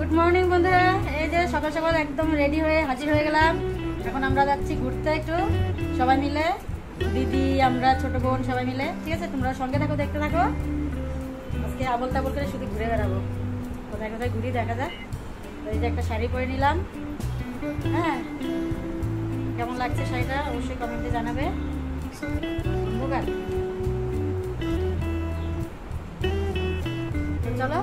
Good morning বন্ধুরা, এই যে সকাল সকাল একদম রেডি হয়ে হাজির হয়ে গেলাম। এখন আমরা যাচ্ছি ঘুরতে একটু সবাই মিলে, দিদি, আমরা, ছোট বোন সবাই মিলে। ঠিক আছে, তোমরা সঙ্গে থাকো, দেখতে থাকো। আজকে আবল তাবল করে শুধু ঘুরে বেড়াবো, কোথায় কোথায় ঘুরি দেখা যাক। এই যে একটা শাড়ি পরে নিলাম, হ্যাঁ, কেমন লাগছে শাড়িটা অবশ্যই কমেন্টে জানাবে। চলো,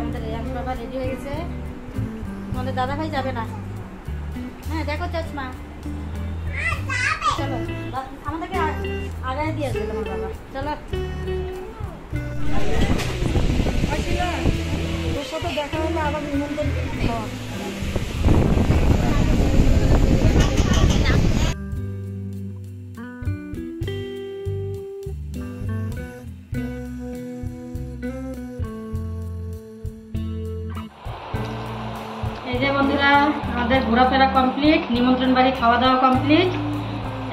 আমাদের রেয়ান বাবা রেডি হয়ে গেছে। তোমাদের দাদা ভাই যাবে না, হ্যাঁ দেখো চশমা। চলো, আমাদেরকে আগায় দিয়ে আসবে তোমার বাবা। চলো, তোর সাথে দেখা হলে আবার নিমন্ত্রণ। এই যে বন্ধুরা, আমাদের ঘোরাফেরা কমপ্লিট, নিমন্ত্রণ বাড়ি খাওয়া দাওয়া কমপ্লিট।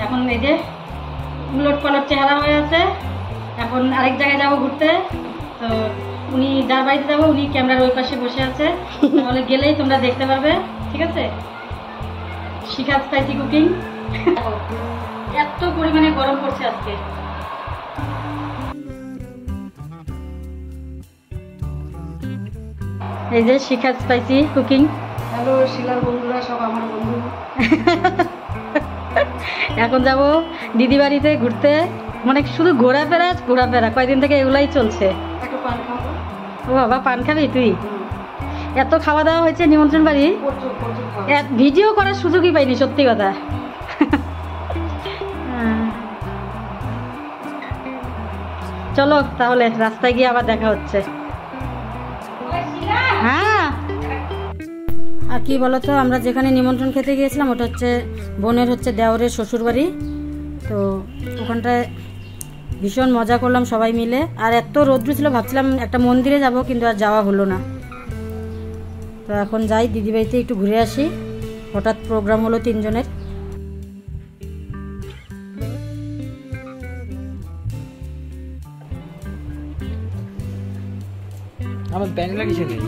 এখন এই যে উলট পালট চেহারা হয়ে আছে। এখন আরেক জায়গায় যাবো ঘুরতে। তো উনি যার বাড়িতে যাবো, উনি ক্যামেরার ওই পাশে বসে আছে, তাহলে গেলেই তোমরা দেখতে পারবে। ঠিক আছে, শিখা স্পাইসি কুকিং। এত পরিমাণে গরম পড়ছে আজকে। এই যে শিখা স্পাইসি কুকিং। হ্যালো শিলার বন্ধুরা, সব আমার বন্ধু। এখন যাব দিদি বাড়িতে ঘুরতে, মানে শুধু ঘোরাফেরা ঘোরাফেরা, কয়দিন থেকে এগুলাই চলছে। একটা পান খাবো। ও বাবা, পান খাবি তুই? এত খাওয়া দাওয়া হয়েছে নিমন্ত্রণ বাড়ি, ভিডিও করার সুযোগই পাইনি, সত্যি কথা। চলো তাহলে, রাস্তায় গিয়ে আবার দেখা হচ্ছে। হ্যাঁ, আর কি বলতো, আমরা যেখানে নিমন্ত্রণ খেতে গিয়েছিলাম ওটা হচ্ছে বোনের হচ্ছে দেওরের শ্বশুর বাড়ি। তো ওখানটায় ভীষণ মজা করলাম সবাই মিলে। আর এত রৌদ্র ছিল, ভাবছিলাম একটা মন্দিরে যাব, কিন্তু আর যাওয়া হলো না। তো এখন যাই দিদি বাড়িতে একটু ঘুরে আসি। হঠাৎ প্রোগ্রাম হলো তিনজনের। আমার ব্যাগ লাগিয়েছে নেই,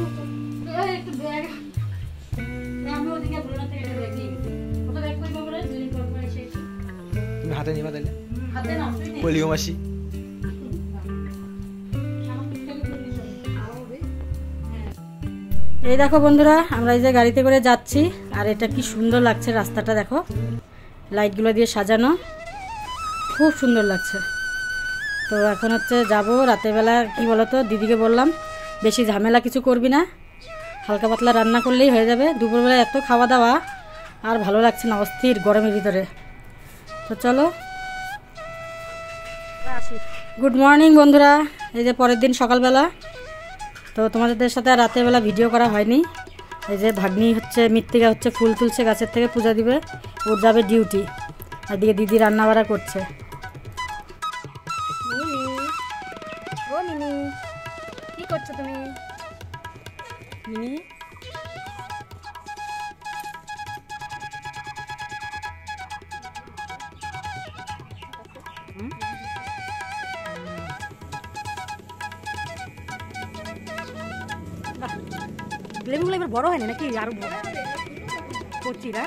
তুমি হাতে নিবা তাহলে পলিও মাসি। এই দেখো বন্ধুরা, আমরা এই যে গাড়িতে করে যাচ্ছি, আর এটা কি সুন্দর লাগছে রাস্তাটা, দেখো লাইটগুলো দিয়ে সাজানো, খুব সুন্দর লাগছে। তো এখন হচ্ছে যাবো রাতের বেলা। কি বলতো, দিদিকে বললাম বেশি ঝামেলা কিছু করবি না, হালকা পাতলা রান্না করলেই হয়ে যাবে। দুপুরবেলা এত খাওয়া দাওয়া আর ভালো লাগছে না, অস্থির গরমের ভিতরে। তো চলো, গুড মর্নিং বন্ধুরা। এই যে পরের দিন সকালবেলা। তো তোমাদের সাথে আর রাতের বেলা ভিডিও করা হয়নি। এই যে ভাগ্নি হচ্ছে, মৃত্তিকা হচ্ছে ফুল তুলছে গাছের থেকে, পূজা দিবে, ওর যাবে ডিউটি। আর দিকে দিদি রান্না বাড়া করছে। ও মিনি, কি করছো তুমি? মিনি, লেবুগুলো এবার বড় হয়নি নাকি? আরো করছি না।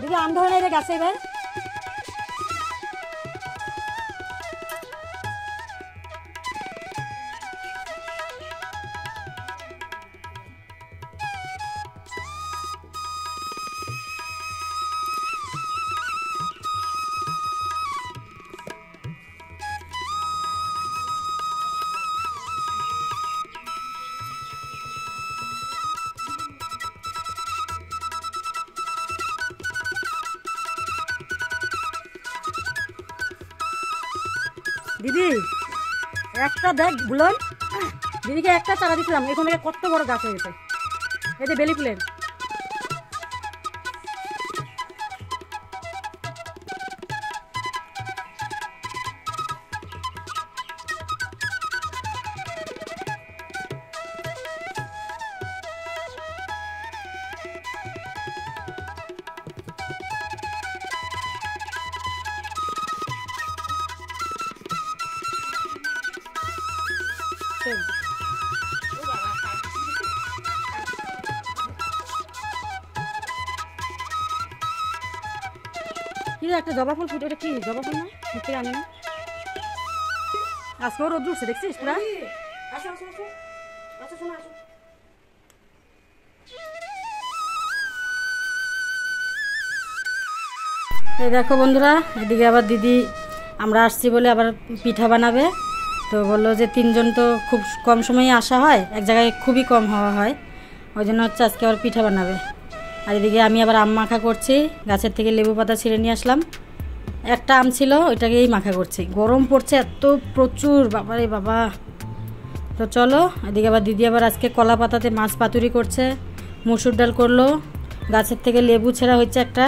দিদি আম ধরে নেই রে গাছে এবার। দিদি একটা দেখ বুলন, দিদিকে একটা চারা দিছিলাম, এখান থেকে কত বড় গাছ হয়ে গেছে। এই যে বেলি ফুলের। কি একটা জবা ফুল ফুটে, এটা কি জবা ফুল না? ফুটে আনি না, আজকেও রোদ উঠছে দেখছিস পুরা। এই দেখো বন্ধুরা, এদিকে আবার দিদি আমরা আসছি বলে আবার পিঠা বানাবে। তো বললো যে 3 জন তো খুব কম সময়ে আসা হয়, এক জায়গায় খুবই কম হওয়া হয়, ওই জন্য হচ্ছে আজকে আবার পিঠা বানাবে। আর এদিকে আমি আবার আম মাখা করছি, গাছের থেকে লেবু পাতা ছিঁড়ে নিয়ে আসলাম, একটা আম ছিল ওইটাকেই মাখা করছি। গরম পড়ছে এত প্রচুর, বাবারে বাবা। তো চলো, এদিকে আবার দিদি আবার আজকে কলা পাতাতে মাছ পাতুরি করছে, মসুর ডাল করলো, গাছের থেকে লেবু ছেঁড়া হচ্ছে একটা,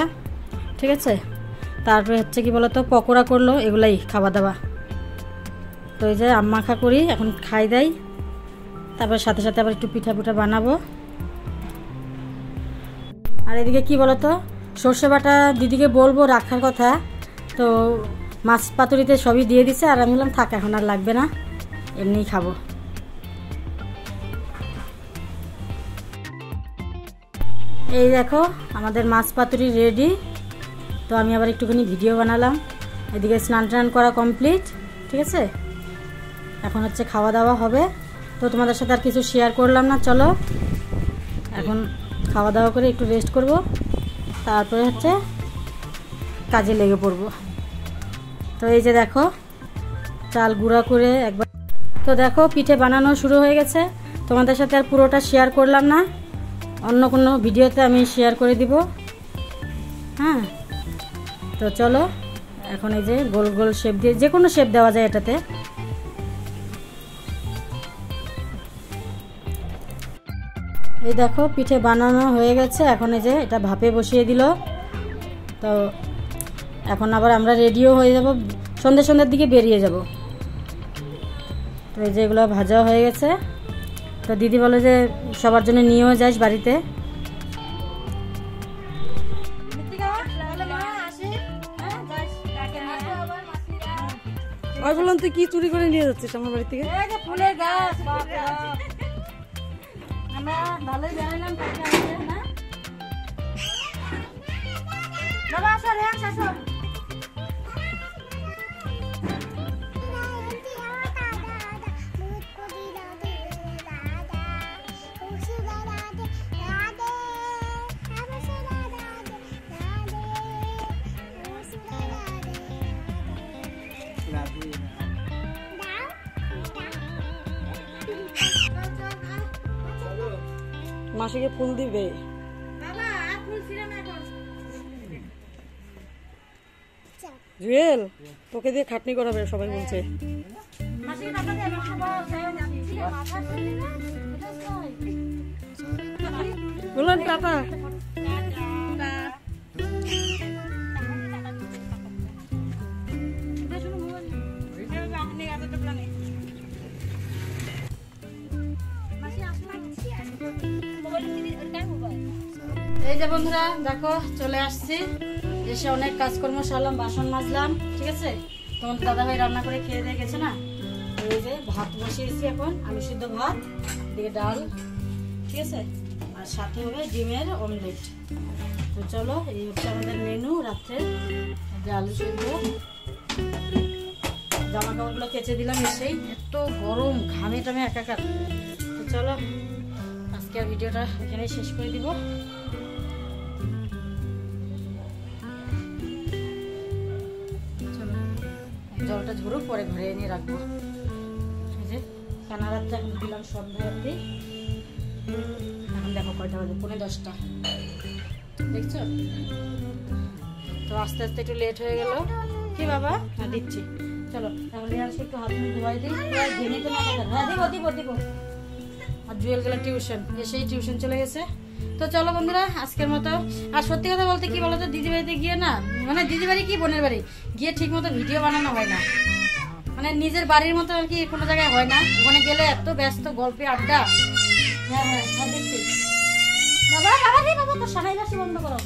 ঠিক আছে। তারপরে হচ্ছে কি বলতো পকোড়া করলো, এগুলাই খাওয়া দাওয়া। তো এই যে আম মাখা করি, এখন খাই দেয়, তারপর সাথে সাথে আবার একটু পিঠা পিঠা বানাবো। আর এদিকে কি বলতো, সর্ষে বাটা দিদিকে বলবো রাখার কথা, তো মাছ পাতুরিতে সবই দিয়ে দিছে, আর আমি বললাম থাক এখন আর লাগবে না, এমনিই খাবো। এই দেখো আমাদের মাছ পাতুরি রেডি। তো আমি আবার একটুখানি ভিডিও বানালাম। এদিকে স্নান টান করা কমপ্লিট, ঠিক আছে। এখন হচ্ছে খাওয়া দাওয়া হবে, তো তোমাদের সাথে আর কিছু শেয়ার করলাম না। চলো এখন খাওয়া দাওয়া করে একটু রেস্ট করব, তারপরে হচ্ছে কাজে লেগে পড়ব। তো এই যে দেখো চাল গুঁড়া করে একবার, তো দেখো পিঠে বানানো শুরু হয়ে গেছে। তোমাদের সাথে আর পুরোটা শেয়ার করলাম না, অন্য কোনো ভিডিওতে আমি শেয়ার করে দিব। হ্যাঁ, তো চলো এখন এই যে গোল গোল শেপ দিয়ে, যে কোনো শেপ দেওয়া যায় এটাতে। এই দেখো পিঠে বানানো হয়ে গেছে, এখন এই যে এটা ভাপে বসিয়ে দিল। তো এখন আবার আমরা রেডিও হয়ে যাব, সন্ধ্যের দিকে বেরিয়ে যাব। তো এই যে এগুলো ভাজা হয়ে গেছে। তো দিদি বলে যে সবার জন্য নিয়েও যাস বাড়িতে। আর বললাম তুই কি চুরি করে নিয়ে যাচ্ছিস আমার বাড়ি থেকে? ফুলের গাছ, আমরা ভালোই জানালাম। বাবা আসো, রেহান আসো। মাসিকে ফুল দিবে। জুয়েল তোকে দিয়ে খাটনি করাবে সবাই বলছে। বললেন টাটা। এই যে বন্ধুরা দেখো চলে আসছি, এসে অনেক কাজকর্ম সারলাম, বাসন মাজলাম, ঠিক আছে। তোমার দাদা ভাই রান্না করে খেয়ে দিয়ে গেছে না। এই যে ভাত বসিয়েছি, এখন আলু সিদ্ধ ভাত, দিকে ডাল, ঠিক আছে, আর সাথে হবে ডিমের অমলেট। তো চলো এই হচ্ছে আমাদের মেনু রাত্রে। যে আলু সিদ্ধ, জামা কাপড়গুলো কেচে দিলাম এসেই, এত গরম, ঘামে টামে একাকার। তো চলো আজকে আর ভিডিওটা এখানেই শেষ করে দিব। জলটা ঝরুক, পরে ঘরে এনে রাখবো। এই যে কানারাতটা এখন দিলাম সন্ধ্যা রাত্রি, এখন দেখো কয়টা বাজে, 9:45 দেখছো। তো আস্তে আস্তে একটু লেট হয়ে গেল। কি বাবা? হ্যাঁ দিচ্ছি। চলো তাহলে আর একটু হাত মুখ ধোয়াই দিই, ঘেমে তো না থাকে। হ্যাঁ দিব দিব দিব। আর জুয়েল গেল টিউশন, এসেই টিউশন চলে গেছে। তো চলো বন্ধুরা আজকের মতো। আর সত্যি কথা বলতে কি বলতো, দিদি বাড়িতে গিয়ে না, মানে দিদি বাড়ি কি বোনের বাড়ি গিয়ে ঠিক মতো ভিডিও বানানো হয় না, মানে নিজের বাড়ির মতো আর কি কোনো জায়গায় হয় না। ওখানে গেলে এত ব্যস্ত, গল্পে আড্ডা। হ্যাঁ হ্যাঁ হ্যাঁ দেখছি। বাবা বাবা রে বাবা, তো সানাই বাসি বন্ধ করো।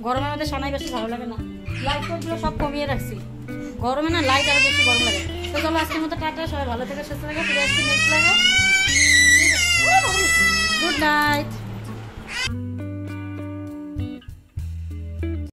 গরমের মধ্যে সানাই বাসি ভালো লাগে না, লাইট গুলো সব কমিয়ে রাখছি। গরমে না লাইট আরো বেশি গরম লাগে। তো চলো আজকের মতো টাটা, সবাই ভালো থেকে সুস্থ থাকে, ফিরে আসছি নেক্সট লাগে। Good night.